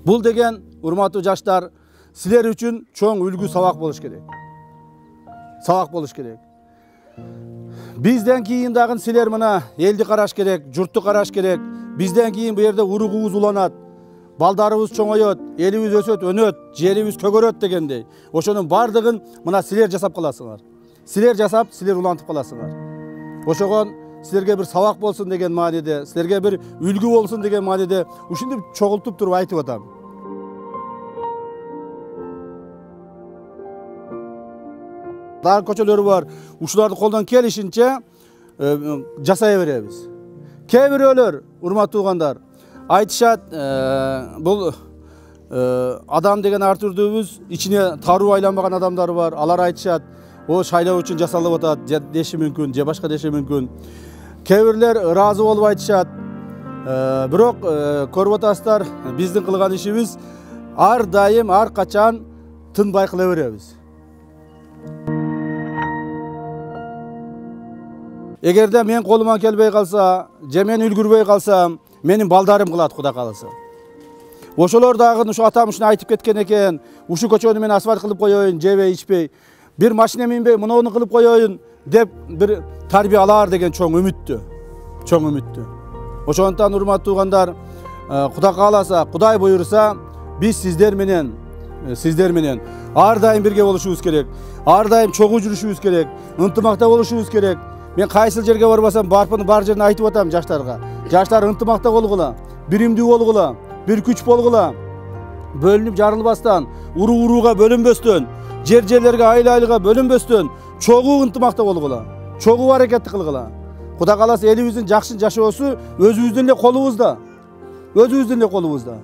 Бул деген, урматтуу жаштар, силер үчүн чоң үлгү сабак болуш керек. Сабак болуш керек. Бизден кийин дагы силер мына элди караш керек, журтту караш керек. Бизден кийин бу жерде уругубуз уланат, балдарыбыз чоңойот, элибиз өсөт, өнөт, жерибиз көгөрөт дегендей. Ошонун бардыгын мына силер жасап каласыңар. Силер жасап, силер улантып каласыңар. Ошогон силерге бир сабак болсун деген мааниде, силерге бир үлгү болсун деген мааниде ушинтип чогултуп туруп айтып атам. Дагы көчөлөр бар. Ушуларды колдон келишинче жасай беребиз. Кээ бирөөлөр, урматтуу туугандар, айтышат, бул адам деген ар түрдүүбүз, ичине таруу айланбаган адамдар бар. Алар айтышат, о шайлоо үчүн жасалып атат, деши мүмкүн, же башка деши мүмкүн. Кээ бирлер ыраазы болуп айтышат. Бирок көрүп атасыздар, биздин кылган ишибиз ар дайым, ар качан тынбай кыла беребиз. Эгерде мен колуман келбей калса, же мен үлгүрбөй калсам, менин балдарым кылат Кудай кааласа. Ошолор дагы ушу атам ушуну айтып кеткен экен, ушу көчөнү мен асфальт кылып коеюн, жебей ичпей, бир машина минбей, муну кылып коеюн деп бир тарбия алар деген чоң үмүттү. Чоң үмүттү. Ошондуктан урматтуу туугандар, Кудай кааласа, Кудай буйруса, биз сиздер менен ар дайым бирге болушубуз керек. Ар дайым чогуу жүрүшүбүз керек. Ынтымакта болушубуз керек. Мен кайсыл жерге барбасам, бар жерин айтып атам жаштарга. Жаштар ынтымакта болгула, биримдүү болгула, бир күч болгула. Бөлүнүп жарылбастан, урууга бөлүнбөстөн, жерлерге айла-айлыга бөлүнбөстөн, чогуу ынтымакта болгула. Чогуу аракетти кылгыла. Кудай кааласа элибиздин жакшы жашоосу өзүбүздүн эле колубузда. Өзүбүздүн эле колубузда.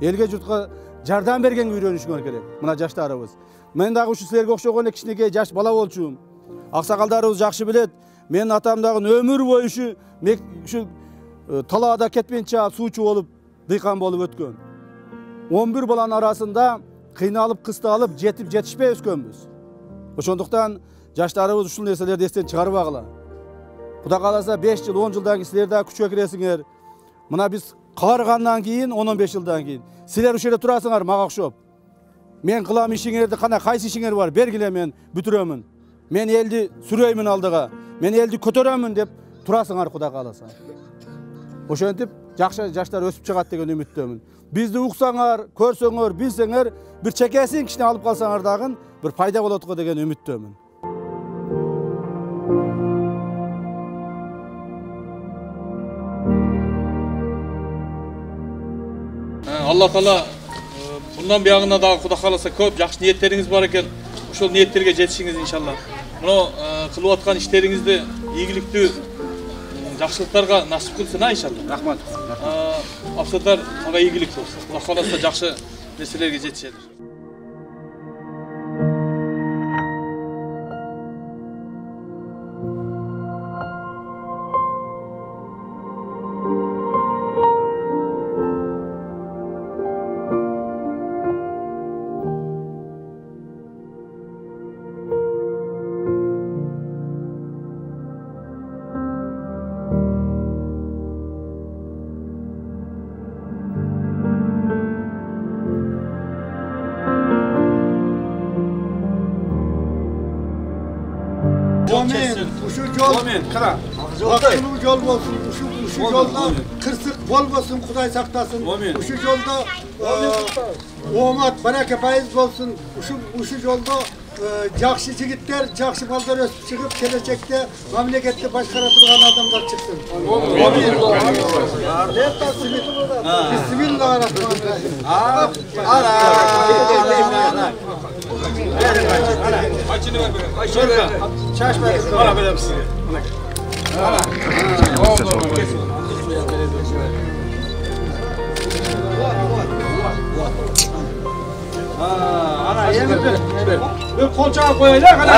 Элге журтка жардам бергенге үйрөнүшүңөр керек. Мына жаштарыбыз. Мен дагы ушу силерге окшогон эле кичинекей жаш бала болчумун. Аксакалдарыбыз жакшы билет. Менин атам дагы өмүр бою ушу талаада кетменча суучу болуп, дыйкан болуп өткөн. 11 баланын арасында кыйналып, кысталып, жетип жетишпей өскөнбүз. Ошондуктан жаштарыбыз ушул нерселерди эстен чыгарбагыла. Кудай кааласа 5 жыл, 10 жылдан кийин силер дагы күчкө киресиңер. Мына биз кааргандан кийин, 10-15 жылдан кийин силер ушул жерде турасыңар мага окшоп. Мен кылам ишиңерди, кайсы ишиңер бар, бергиле, мен бүтүрөмүн. Мен элди сүрөймүн алдыга, мен элди көтөрөмүн деп турасыңар Кудай кааласа. Ошентип жакшы жаштар өсүп чыгат деген үмүттөмүн. Бизди уксаңар, көрсөңөр, билсеңер, бир чекесин кичине алып калсаңар дагы бир пайда болот го деген үмүттөмүн. Алла таала bundan buyog'ina da Xudo xolasa ko'p yaxshi niyatlaringiz bor ekan. O'sha niyatlarga yetishingiz inshaalloh. Buni qilib atgan ishlaringizni ig'likli yaxshiliklarga nasib qilsin inshaalloh. Rahmat. Afsatlar menga ig'lik bo'lsin. Xudo xolasa yaxshi narsalarga yetishadi. Uşu yol, akıllı yol olsun, uşu yolda kırsık bolmasın, Kuday saklasın. Uşu yolda oğmat, baraka payız olsun, uşu yolda jakşı jigitler, jakşı balдар ösüp çıkıp gelecekte memlekette başkaratılgan adamlar çıksın. Bismillahirrahmanirrahim. Kaçını ver böyle. Kaçını. Çaşma. Bana böyle misin? Ana yemin bir kolçağa koyacak.